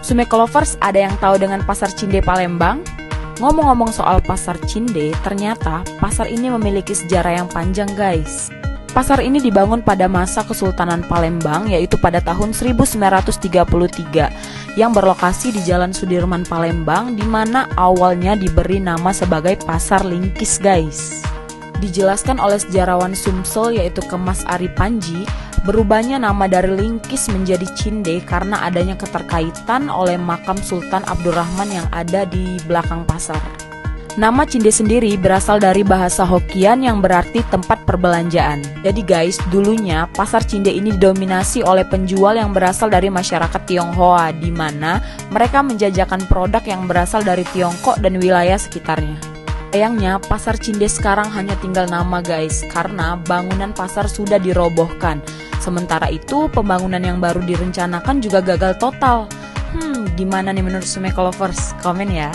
Sumeko Lovers, ada yang tahu dengan Pasar Cinde Palembang? Ngomong-ngomong soal Pasar Cinde, ternyata pasar ini memiliki sejarah yang panjang guys. Pasar ini dibangun pada masa Kesultanan Palembang, yaitu pada tahun 1933, yang berlokasi di Jalan Sudirman Palembang, di mana awalnya diberi nama sebagai Pasar Lingkis guys. Dijelaskan oleh sejarawan Sumsel yaitu Kemas Ari Panji, berubahnya nama dari Lingkis menjadi Cinde karena adanya keterkaitan oleh makam Sultan Abdurrahman yang ada di belakang pasar. Nama Cinde sendiri berasal dari bahasa Hokian yang berarti tempat perbelanjaan. Jadi guys, dulunya pasar Cinde ini didominasi oleh penjual yang berasal dari masyarakat Tionghoa, di mana mereka menjajakan produk yang berasal dari Tiongkok dan wilayah sekitarnya. Sayangnya pasar Cinde sekarang hanya tinggal nama guys, karena bangunan pasar sudah dirobohkan. Sementara itu pembangunan yang baru direncanakan juga gagal total. Gimana nih menurut Sumeko Lovers? Komen ya.